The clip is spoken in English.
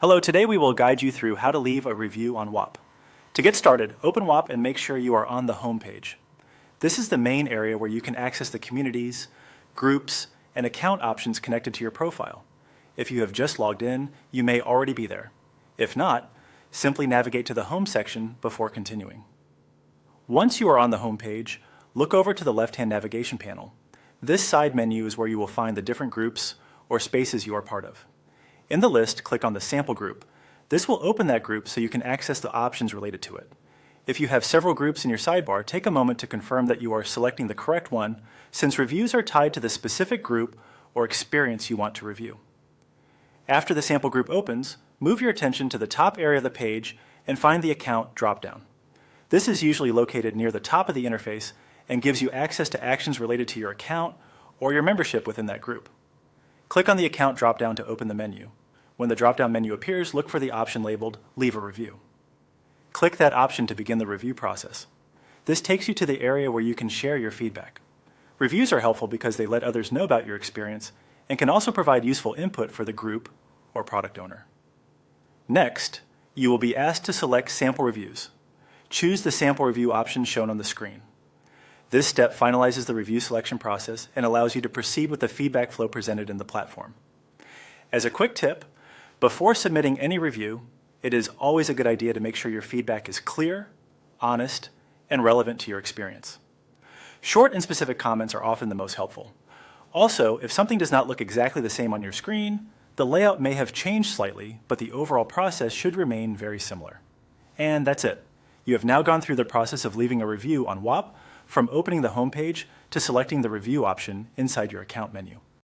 Hello, today we will guide you through how to leave a review on Whop. To get started, open Whop and make sure you are on the home page. This is the main area where you can access the communities, groups, and account options connected to your profile. If you have just logged in, you may already be there. If not, simply navigate to the home section before continuing. Once you are on the home page, look over to the left-hand navigation panel. This side menu is where you will find the different groups or spaces you are part of. In the list, click on the sample group. This will open that group so you can access the options related to it. If you have several groups in your sidebar, take a moment to confirm that you are selecting the correct one, since reviews are tied to the specific group or experience you want to review. After the sample group opens, move your attention to the top area of the page and find the account dropdown. This is usually located near the top of the interface and gives you access to actions related to your account or your membership within that group. Click on the account dropdown to open the menu. When the dropdown menu appears, look for the option labeled Leave a Review. Click that option to begin the review process. This takes you to the area where you can share your feedback. Reviews are helpful because they let others know about your experience and can also provide useful input for the group or product owner. Next, you will be asked to select sample reviews. Choose the sample review option shown on the screen. This step finalizes the review selection process and allows you to proceed with the feedback flow presented in the platform. As a quick tip, before submitting any review, it is always a good idea to make sure your feedback is clear, honest, and relevant to your experience. Short and specific comments are often the most helpful. Also, if something does not look exactly the same on your screen, the layout may have changed slightly, but the overall process should remain very similar. And that's it. You have now gone through the process of leaving a review on Whop, from opening the home page to selecting the review option inside your account menu.